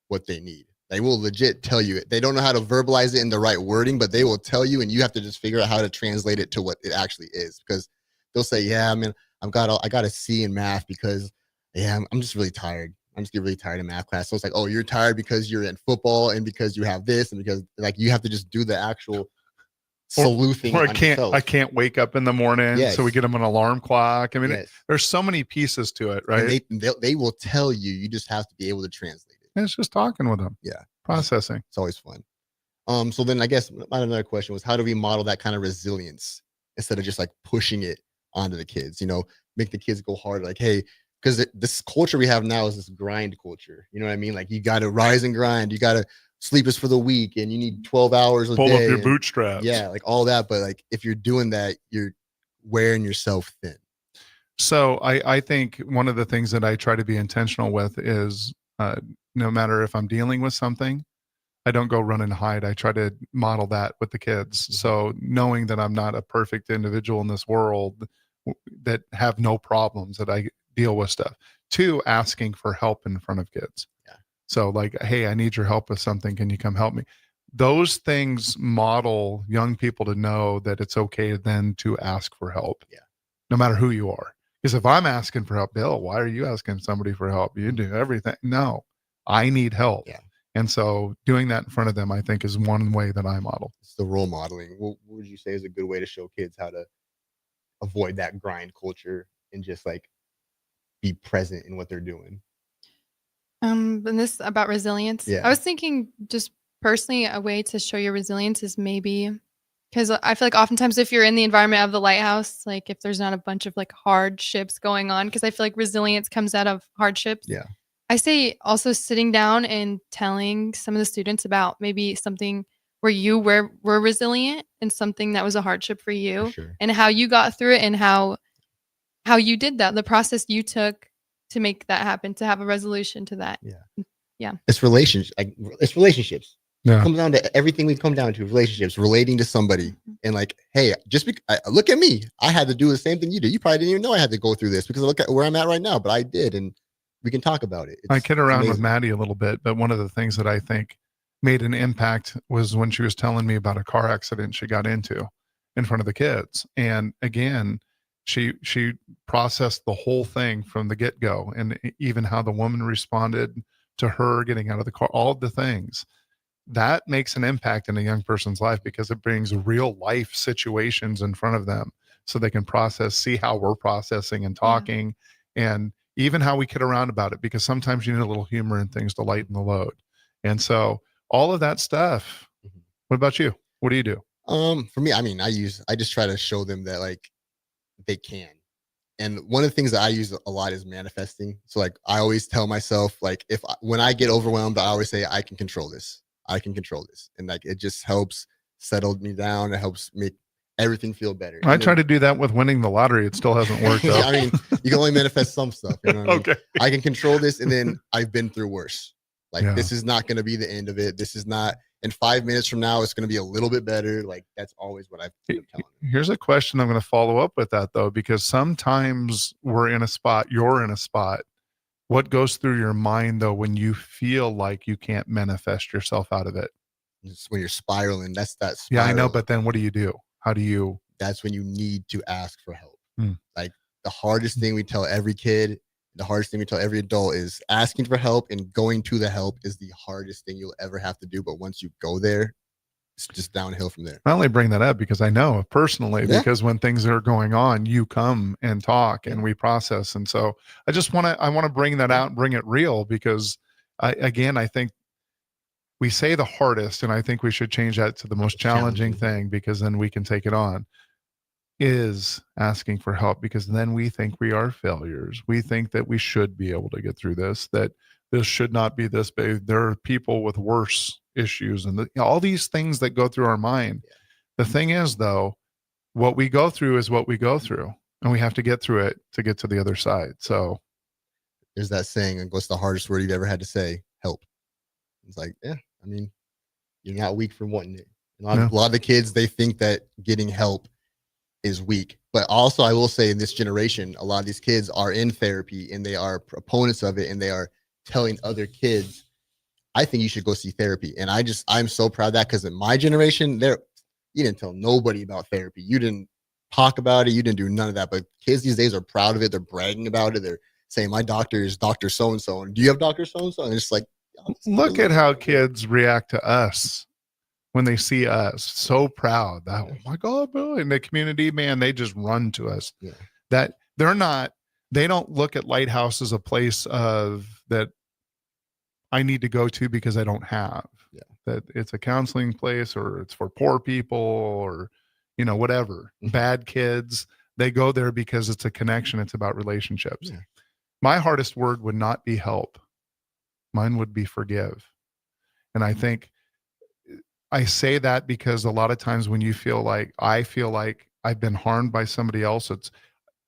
what they need. They will legit tell you it. They don't know how to verbalize it in the right wording, but they will tell you, and you have to just figure out how to translate it to what it actually is. Because they'll say, "Yeah, I mean, I got a C in math because, yeah, I'm just really tired. I'm just getting really tired in math class." So it's like, "Oh, you're tired because you're in football and because you have this and because like you have to just do the actual sleuthing." Or I can't wake up in the morning, Yes. so we get them an alarm clock. I mean, Yes. there's so many pieces to it, right? And they will tell you. You just have to be able to translate it. And it's just talking with them. Yeah. Processing. It's always fun. So then I guess my another question was, how do we model that kind of resilience instead of just like pushing it onto the kids? Make the kids go hard. Like, hey, because this culture we have now is this grind culture. You know what I mean? Like you got to rise and grind. You got to sleep is for the week, and you need 12 hours a Pull day. up your bootstraps. Yeah, like all that. But like if you're doing that, you're wearing yourself thin. So I think one of the things that I try to be intentional with is no matter if I'm dealing with something, I don't go run and hide. I try to model that with the kids. So knowing that I'm not a perfect individual in this world that have no problems, that I deal with stuff. 2, asking for help in front of kids. Yeah. So like, hey, I need your help with something. Can you come help me? Those things model young people to know that it's okay then to ask for help. Yeah. No matter who you are. Because if I'm asking for help, Bill, why are you asking somebody for help? You do everything. No, I need help. Yeah. And so doing that in front of them, I think, is one way that I model. It's the role modeling. What would you say is a good way to show kids how to avoid that grind culture and just like be present in what they're doing? And this about resilience. Yeah. I was thinking just personally, a way to show your resilience is maybe because I feel like oftentimes if you're in the environment of the Lighthouse, like if there's not a bunch of like hardships going on, because I feel like resilience comes out of hardships. Yeah. I say also sitting down and telling some of the students about maybe something where you were resilient and something that was a hardship for you, sure. and how you got through it and how you did that, the process you took to make that happen, to have a resolution to that. Yeah. Yeah. It's relationships. It's relationships. Yeah. It comes down to everything we come down to relationships, relating to somebody. And like, hey, look at me. I had to do the same thing you did. You probably didn't even know I had to go through this because look at where I'm at right now, but I did. And we can talk about it. I kid around with amazing. Maddie a little bit, but one of the things that I think made an impact was when she was telling me about a car accident she got into in front of the kids. And again, she processed the whole thing from the get-go, and even how the woman responded to her getting out of the car, all of the things. That makes an impact in a young person's life because it brings real life situations in front of them so they can process, see how we're processing and talking, and even how we kid around about it, because sometimes you need a little humor and things to lighten the load. And so all of that stuff. What about you? What do you do? For me, I mean, I just try to show them that like they can. And one of the things that I use a lot is manifesting. So like I always tell myself, like when I get overwhelmed, I always say I can control this. I can control this. And like it just helps settle me down. It helps make everything feel better. I try to do that with winning the lottery. It still hasn't worked out. I mean, you can only manifest some stuff. You know what I mean? Okay. I can control this, and then I've been through worse. Like Yeah. this is not going to be the end of it. This is not. In 5 minutes from now, it's going to be a little bit better. Like that's always what I've been telling. Here's a question I'm going to follow up with that though, because sometimes we're in a spot, you're in a spot. What goes through your mind though when you feel like you can't manifest yourself out of it? It's when you're spiraling. That's that. Yeah, I know, spiral. but then what do? How do you? That's when you need to ask for help. Hmm. Like the hardest thing we tell every kid, the hardest thing we tell every adult is asking for help, and going to the help is the hardest thing you'll ever have to do. But once you go there, it's just downhill from there. I only bring that up because I know personally, Yeah. because when things are going on, you come and talk and we process. And so I want to bring that out and bring it real, because I think we say the hardest, and I think we should change that to the most challenging thing, because then we can take it on, is asking for help, because then we think we are failures. We think that we should be able to get through this, that this should not be this big. There are people with worse issues, and all these things that go through our mind. The thing is though, what we go through is what we go through, and we have to get through it to get to the other side. So There's that saying, and what's the hardest word you've ever had to say? Help. It's like, yeah, I mean, you're not weak for wanting it. A lot of the kids, they think that getting help is weak. But also, I will say, in this generation, a lot of these kids are in therapy, and they are proponents of it, and they are telling other kids, I think you should go see therapy. And I'm so proud of that, because in my generation, you didn't tell nobody about therapy. You didn't talk about it. You didn't do none of that. But kids these days are proud of it. They're bragging about it. They're saying, my doctor is Dr. So-and-so. And do you have Dr. So-and-so? And it's like, look at how kids react to us when they see us. So proud that, oh my God, boy, in the community, man, they just run to us. Yeah. That they don't look at Lighthouse as a place of that I need to go to because I don't have. Yeah. That it's a counseling place, or it's for poor people, or whatever. Bad kids, they go there because it's a connection. It's about relationships. Yeah. My hardest word would not be help. Mine would be forgive. And I think I say that because a lot of times when I feel like I've been harmed by somebody else,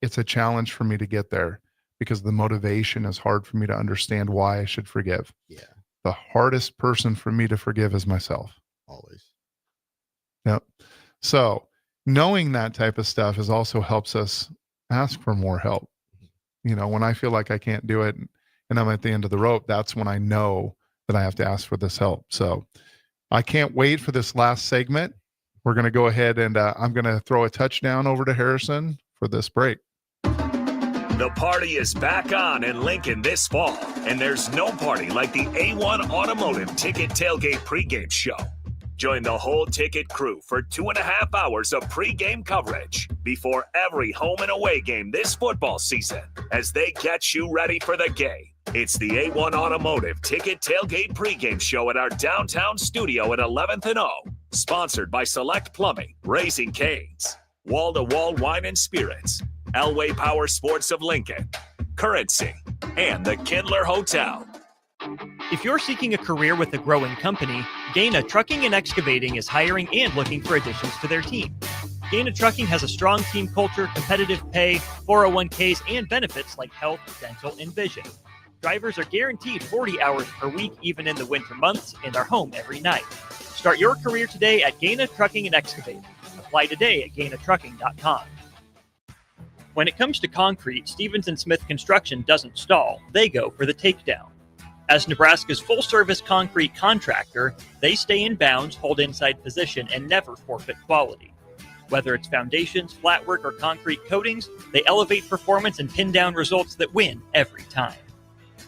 it's a challenge for me to get there, because the motivation is hard for me to understand why I should forgive. Yeah. The hardest person for me to forgive is myself. Always. Yep. So knowing that type of stuff also helps us ask for more help. When I feel like I can't do it and I'm at the end of the rope, that's when I know that I have to ask for this help. So I can't wait for this last segment. We're going to go ahead and I'm going to throw a touchdown over to Harrison for this break. The party is back on in Lincoln this fall, and there's no party like the A1 Automotive Ticket Tailgate pregame show. Join the whole ticket crew for 2.5 hours of pregame coverage before every home and away game this football season as they get you ready for the game. It's the A1 Automotive Ticket Tailgate pregame show at our downtown studio at 11th and O. Sponsored by Select Plumbing, Raising Cane's, Wall to Wall Wine and Spirits, Elway Power Sports of Lincoln, Currency, and the Kindler Hotel. If you're seeking a career with a growing company, Gaina Trucking and Excavating is hiring and looking for additions to their team. Gaina Trucking has a strong team culture, competitive pay, 401ks, and benefits like health, dental, and vision. Drivers are guaranteed 40 hours per week, even in the winter months, and are home every night. Start your career today at Gaina Trucking and Excavating. Apply today at GainaTrucking.com. When it comes to concrete, Stevens & Smith Construction doesn't stall. They go for the takedown. As Nebraska's full-service concrete contractor, they stay in bounds, hold inside position, and never forfeit quality. Whether it's foundations, flatwork, or concrete coatings, they elevate performance and pin down results that win every time.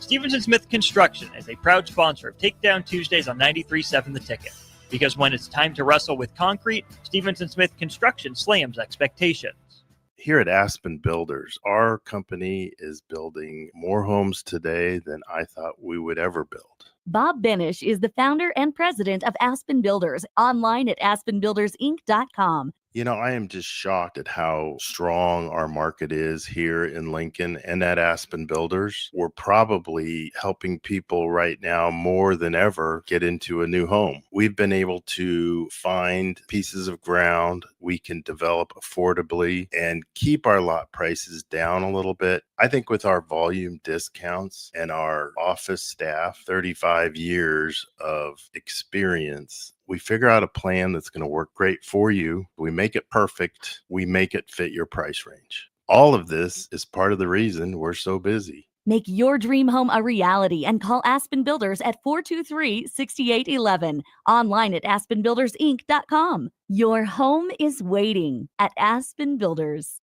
Stevens & Smith Construction is a proud sponsor of Takedown Tuesdays on 93.7 The Ticket. Because when it's time to wrestle with concrete, Stevens & Smith Construction slams expectations. Here at Aspen Builders, our company is building more homes today than I thought we would ever build. Bob Benish is the founder and president of Aspen Builders, online at aspenbuildersinc.com. You know, I am just shocked at how strong our market is here in Lincoln and at Aspen Builders. We're probably helping people right now more than ever get into a new home. We've been able to find pieces of ground we can develop affordably and keep our lot prices down a little bit. I think with our volume discounts and our office staff, 35 years of experience, we figure out a plan that's going to work great for you. We make it perfect. We make it fit your price range. All of this is part of the reason we're so busy. Make your dream home a reality and call Aspen Builders at 423-6811. Online at aspenbuildersinc.com. Your home is waiting at Aspen Builders.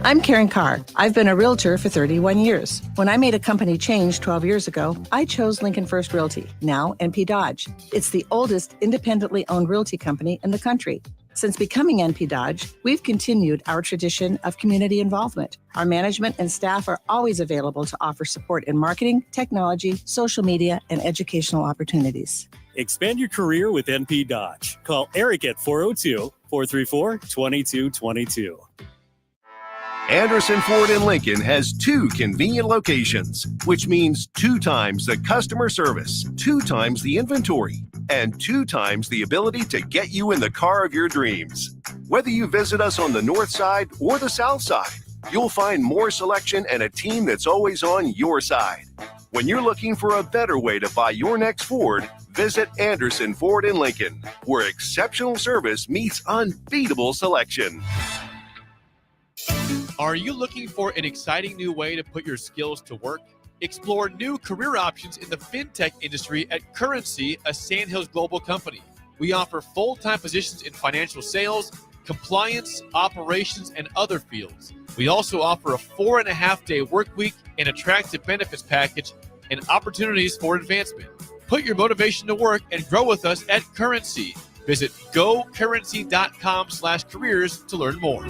I'm Karen Carr. I've been a realtor for 31 years. When I made a company change 12 years ago, I chose Lincoln First Realty, now NP Dodge. It's the oldest independently owned realty company in the country. Since becoming NP Dodge, we've continued our tradition of community involvement. Our management and staff are always available to offer support in marketing, technology, social media, and educational opportunities. Expand your career with NP Dodge. Call Eric at 402-434-2222. Anderson Ford in Lincoln has 2 convenient locations, which means 2 times the customer service, 2 times the inventory, and 2 times the ability to get you in the car of your dreams. Whether you visit us on the north side or the south side, you'll find more selection and a team that's always on your side. When you're looking for a better way to buy your next Ford, visit Anderson Ford in Lincoln, where exceptional service meets unbeatable selection. Are you looking for an exciting new way to put your skills to work? Explore new career options in the fintech industry at Currency, a Sandhills global company. We offer full-time positions in financial sales, compliance, operations, and other fields. We also offer a 4.5-day work week, an attractive benefits package, and opportunities for advancement. Put your motivation to work and grow with us at Currency. Visit gocurrency.com/careers to learn more.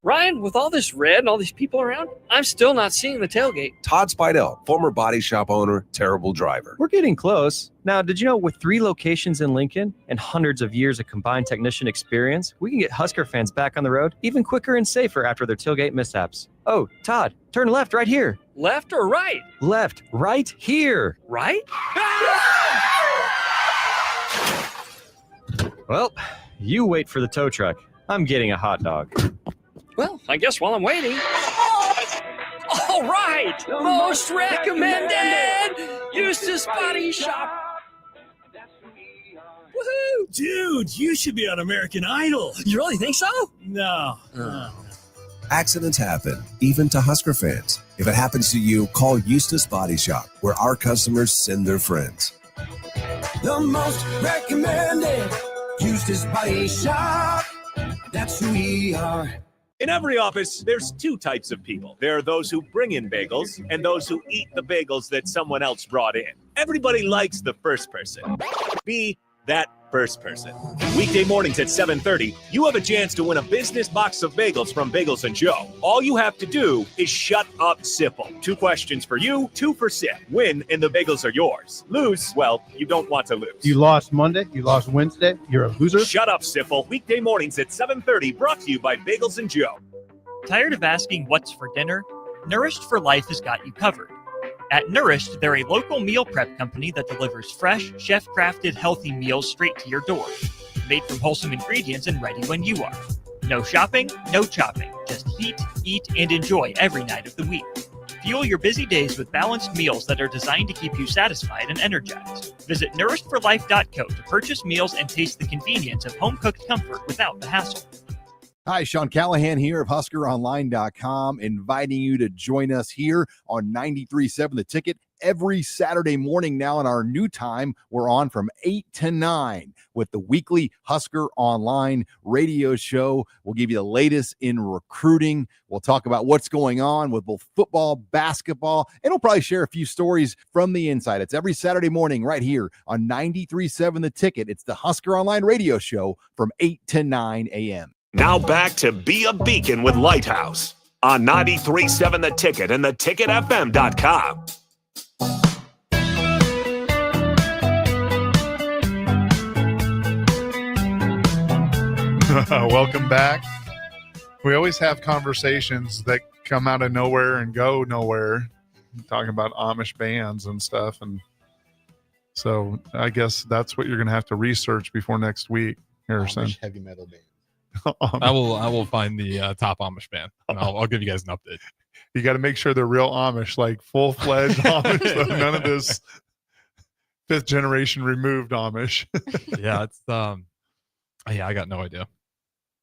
Ryan, with all this red and all these people around, I'm still not seeing the tailgate. Todd Spidell, former body shop owner, terrible driver. We're getting close. Now, did you know with 3 locations in Lincoln and hundreds of years of combined technician experience, we can get Husker fans back on the road even quicker and safer after their tailgate mishaps? Oh, Todd, turn left right here. Left or right? Left, right here. Right? Well, you wait for the tow truck. I'm getting a hot dog. Well, I guess while I'm waiting. All right! Most recommended! Eustace Body Shop! Woohoo! Dude, you should be on American Idol. You really think so? No. Accidents happen, even to Husker fans. If it happens to you, call Eustace Body Shop, where our customers send their friends. The most recommended Eustace Body Shop. That's who we are. In every office, there's 2 types of people. There are those who bring in bagels and those who eat the bagels that someone else brought in. Everybody likes the first person. Be that first person. Weekday mornings at 7:30, you have a chance to win a business box of bagels from Bagels & Joe. All you have to do is shut up, Sipple. 2 questions for you, 2 for Sip. Win, and the bagels are yours. Lose, well, you don't want to lose. You lost Monday, you lost Wednesday, you're a loser. Shut up, Sipple. Weekday mornings at 7:30, brought to you by Bagels & Joe. Tired of asking what's for dinner? Nourished for Life has got you covered. At Nourished, they're a local meal prep company that delivers fresh, chef-crafted, healthy meals straight to your door. Made from wholesome ingredients and ready when you are. No shopping, no chopping. Just heat, eat, and enjoy every night of the week. Fuel your busy days with balanced meals that are designed to keep you satisfied and energized. Visit nourishedforlife.co to purchase meals and taste the convenience of home-cooked comfort without the hassle. Hi, Sean Callahan here of HuskerOnline.com, inviting you to join us here on 93.7 The Ticket every Saturday morning now. In our new time, we're on from 8 to 9 with the weekly Husker Online radio show. We'll give you the latest in recruiting. We'll talk about what's going on with both football, basketball, and we'll probably share a few stories from the inside. It's every Saturday morning right here on 93.7 The Ticket. It's the Husker Online radio show from 8 to 9 a.m. Now back to Be a Beacon with Lighthouse on 93.7 The Ticket and theticketfm.com. Welcome back. We always have conversations that come out of nowhere and go nowhere, talking about Amish bands and stuff. And so I guess that's what you're going to have to research before next week, Harrison. Amish heavy metal band. I will find the top Amish band, and I'll give you guys an update. You got to make sure they're real Amish, like full-fledged Amish. So none of this 5th generation removed Amish. Yeah, it's yeah, I got no idea.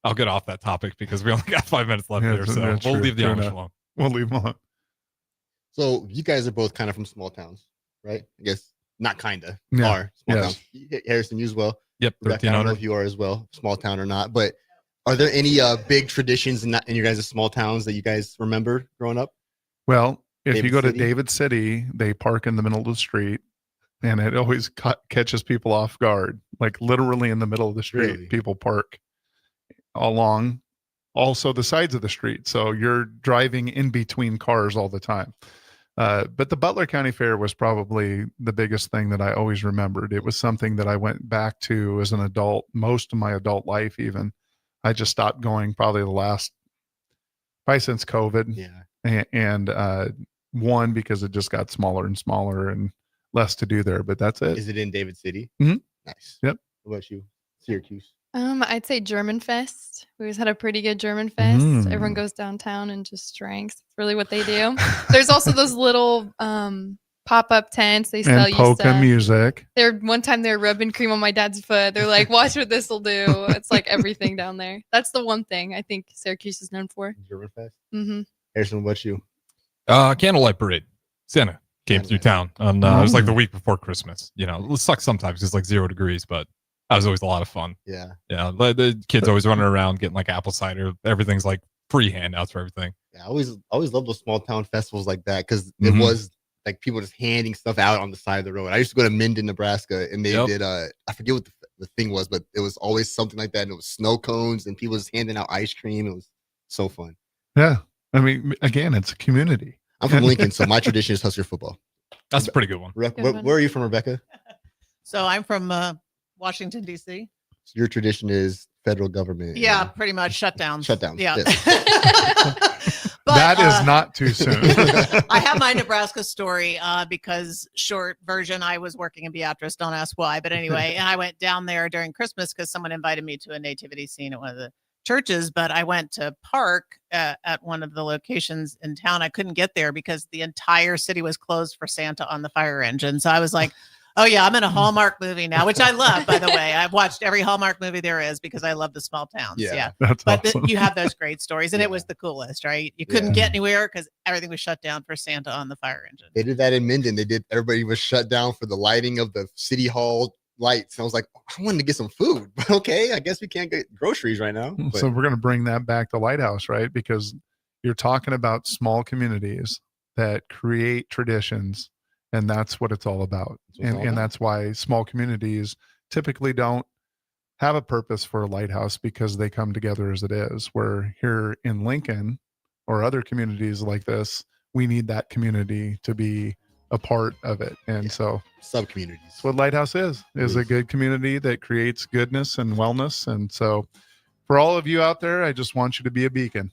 I'll get off that topic because we only got 5 minutes left here, so we'll leave the Amish alone. We'll leave them alone. So you guys are both kind of from small towns, right? I guess not kinda. Yeah. Are small Yes. towns. Harrison, you as well. Yep, Rebecca, I don't know 1300. if you are as well, small town or not. But are there any big traditions in your guys' small towns that you guys remember growing up? Well, if you David go to City? David City, they park in the middle of the street, and it always catches people off guard. Like literally in the middle of the street, Really? people park along also the sides of the street. So you're driving in between cars all the time. But the Butler County Fair was probably the biggest thing that I always remembered. It was something that I went back to as an adult, most of my adult life even. I just stopped going probably since COVID. Yeah. And one, because it just got smaller and smaller and less to do there, but that's it. Is it in David City? Mhm. Nice. Yep. What about you? Syracuse. I'd say German Fest. We always had a pretty good German Fest. Everyone Mm. goes downtown and just drinks. It's really what they do. There's also those little pop-up tents. They sell And you polka stuff. music. One time they were rubbing cream on my dad's foot. They're like, watch what this will do. It's like everything down there. That's the one thing I think Syracuse is known for. German Fest. Mm-hmm. Harrison, what about you? Candlelight parade. Santa came through town on it was like the week before Christmas. You know, it sucks sometimes. It's like 0 degrees, but that was always a lot of fun. Yeah. Yeah. The kids always running around getting like apple cider. Everything's like free handouts for everything. Yeah, I always love those small town festivals like that because it Mhm. was like people just handing stuff out on the side of the road. I used to go to Minden, Nebraska, and they Yep. did I forget what the thing was, but it was always something like that. And it was snow cones and people just handing out ice cream. It was so fun. Yeah. I mean, again, it's a community. I'm from Lincoln, so my tradition is Husker football. That's a pretty good one. Where are you from, Rebecca? So I'm from Washington, D.C. So your tradition is federal government. Yeah, pretty much shutdowns. Shutdowns. Yeah. But, that is not too soon. I have my Nebraska story because short version, I was working in Beatrice. Don't ask why. But anyway, and I went down there during Christmas because someone invited me to a nativity scene at one of the churches. But I went to park at one of the locations in town. I couldn't get there because the entire city was closed for Santa on the fire engine. So I was like, oh, yeah, I'm in a Hallmark movie now, which I love, by the way. I've watched every Hallmark movie there is because I love the small towns. Yeah. That's But awesome. you have those great stories, and it was the coolest, right? You couldn't get anywhere because everything was shut down for Santa on the fire engine. They did that in Minden. Everybody was shut down for the lighting of the city hall lights. And I was like, I wanted to get some food, but okay, I guess we can't get groceries right now. But So we're going to bring that back to Lighthouse, right? Because you're talking about small communities that create traditions, and that's what it's all about. And that's why small communities typically don't have a purpose for a lighthouse because they come together as it is. Where here in Lincoln or other communities like this, we need that community to be a part of it. And so sub communities. That's what Lighthouse is a good community that creates goodness and wellness. And so for all of you out there, I just want you to be a beacon.